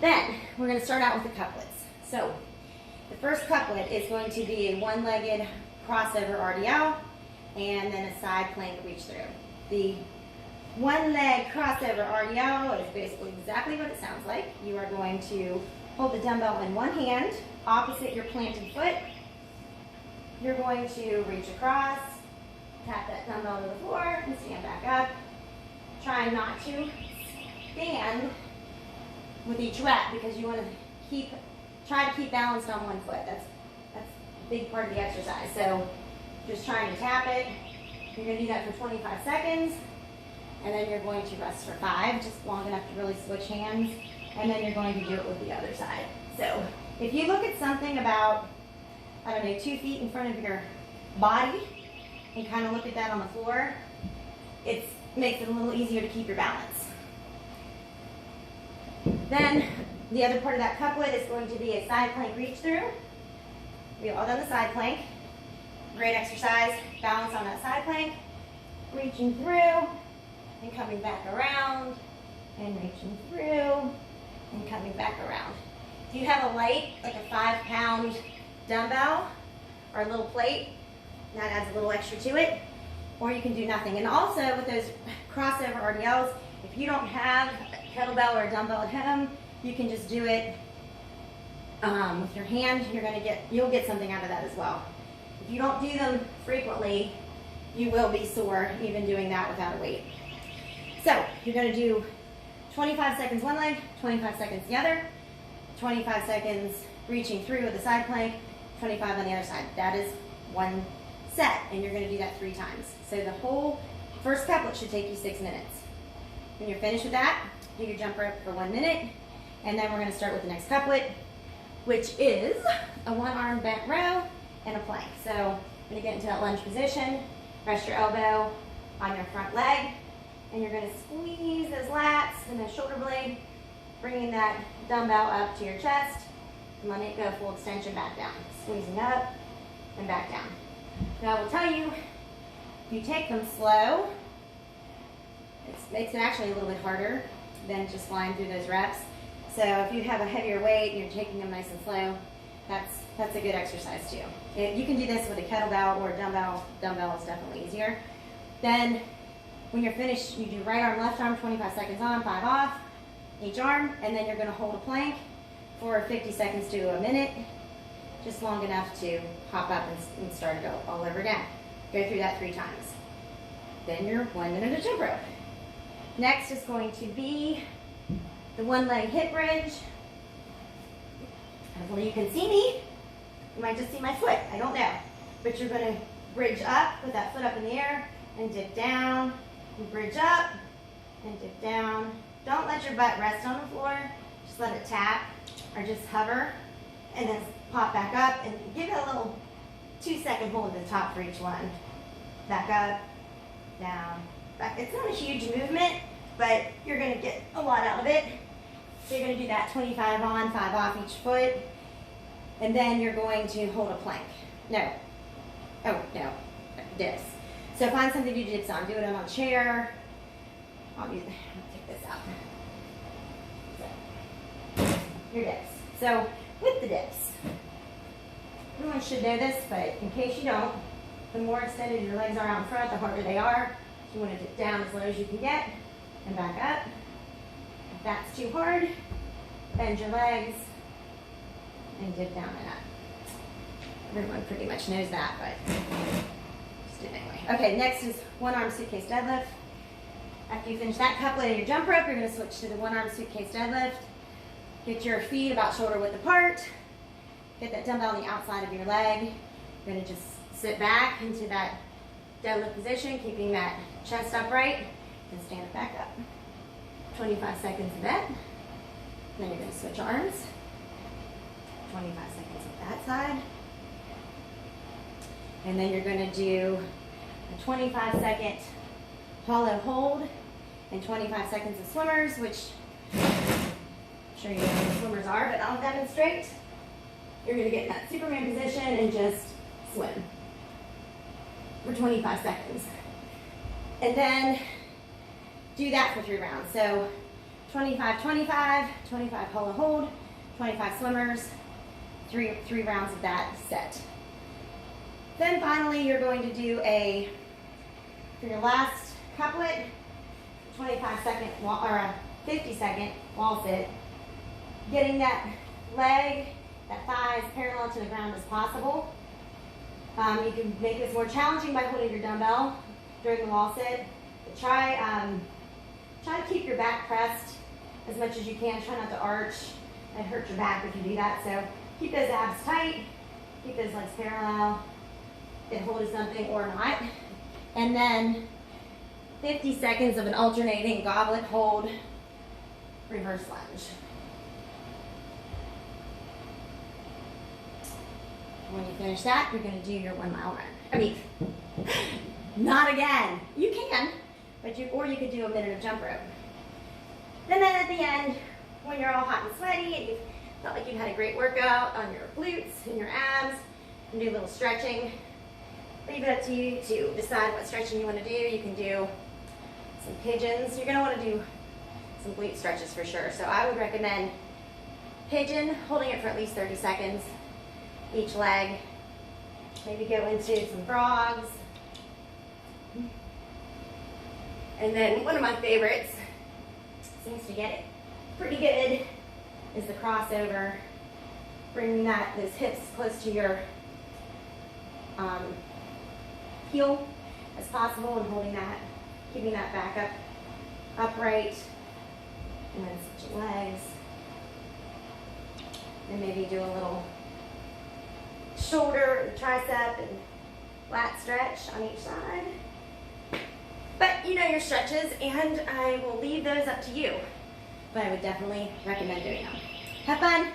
Then we're going to start out with the couplets. So the first couplet is going to be a one-legged crossover RDL and then a side plank reach through. The one leg crossover RDL is basically exactly what it sounds like. You are going to hold the dumbbell in one hand, opposite your planted foot. You're going to reach across, tap that dumbbell to the floor, and stand back up. Trying not to stand with each rep because you want to try to keep balanced on one foot. That's a big part of the exercise. So just trying to tap it. You're going to do that for 25 seconds. And then you're going to rest for 5, just long enough to really switch hands. And then you're going to do it with the other side. So if you look at something about, I don't know, 2 feet in front of your body and kind of look at that on the floor, it makes it a little easier to keep your balance. Then the other part of that couplet is going to be a side plank reach through. We've all done the side plank. Great exercise. Balance on that side plank. Reaching through and coming back around and reaching through and coming back around. If you have a light, like a 5-pound dumbbell or a little plate, that adds a little extra to it, or you can do nothing. And also with those crossover RDLs, if you don't have a kettlebell or a dumbbell at home, you can just do it with your hand. You'll get something out of that as well. If you don't do them frequently, you will be sore even doing that without a weight. So you're going to do 25 seconds one leg, 25 seconds the other, 25 seconds reaching through with the side plank, 25 on the other side. That is one set, and you're going to do that 3 times. So the whole first couplet should take you 6 minutes. When you're finished with that, do your jump rope for 1 minute, and then we're going to start with the next couplet, which is a one-arm bent row and a plank. So when you get into that lunge position, rest your elbow on your front leg, and you're going to squeeze those lats and the shoulder blade, bringing that dumbbell up to your chest, and letting it go full extension back down. Squeezing up and back down. Now I will tell you, if you take them slow, it makes it actually a little bit harder than just flying through those reps. So if you have a heavier weight and you're taking them nice and slow, that's a good exercise too. You can do this with a kettlebell or a dumbbell. Dumbbell is definitely easier. Then when you're finished, you do right arm, left arm, 25 seconds on, 5 off, each arm, and then you're going to hold a plank for 50 seconds to a minute, just long enough to hop up and start it all over again. Go through that 3 times. Then your 1 minute of jump rope. Next is going to be the one leg hip bridge. Hopefully you can see me. You might just see my foot, I don't know. But you're going to bridge up with that foot up in the air and dip down. And bridge up and dip down. Don't let your butt rest on the floor. Just let it tap or just hover and then pop back up and give it a little 2-second hold at the top for each one. Back up, down, back. It's not a huge movement, but you're going to get a lot out of it. So you're going to do that 25 on, 5 off each foot. And then you're going to hold a plank. No. Oh, no. Dips. So find something to do dips on. Do it on a chair. I'll take this out. So, your dips. So with the dips, everyone should know this, but in case you don't, the more extended your legs are out in front, the harder they are. So you want to dip down as low as you can get and back up. If that's too hard, bend your legs and dip down and up. Everyone pretty much knows that, but just do it anyway. Okay, next is one-arm suitcase deadlift. After you finish that couplet and your jump rope, you're going to switch to the one-arm suitcase deadlift. Get your feet about shoulder width apart. Get that dumbbell on the outside of your leg. You're going to just sit back into that deadlift position, keeping that chest upright, and stand it back up. 25 seconds of that. Then you're going to switch arms. 25 seconds of that side. And then you're going to do a 25-second hollow hold and 25 seconds of swimmers, which I'm sure you know what swimmers are, but I'll demonstrate. You're going to get in that Superman position and just swim for 25 seconds. And then do that for 3 rounds. So 25, 25, 25 hula hold, 25 swimmers, three rounds of that set. Then finally, you're going to do for your last couplet, 25-second or a 50-second wall sit, getting that leg, that thigh as parallel to the ground as possible. You can make this more challenging by holding your dumbbell during the wall sit. But try to keep your back pressed as much as you can. Try not to arch and hurt your back if you do that. So keep those abs tight, keep those legs parallel, and hold something or not. And then 50 seconds of an alternating goblet hold, reverse lunge. When you finish that, you're going to do your 1 mile run. I mean, not again. You can, but or you could do a minute of jump rope. And then at the end, when you're all hot and sweaty and you felt like you've had a great workout on your glutes and your abs, and do a little stretching. Leave it up to you to decide what stretching you want to do. You can do some pigeons. You're going to want to do some glute stretches for sure. So I would recommend pigeon, holding it for at least 30 seconds. Each leg. Maybe go into some frogs. And then one of my favorites, seems to get it pretty good, is the crossover. Bringing those hips close to your heel as possible and holding that, keeping that back upright. And then switch your legs. And maybe do a little shoulder, tricep, and lat stretch on each side. But you know your stretches, and I will leave those up to you. But I would definitely recommend doing them. Have fun.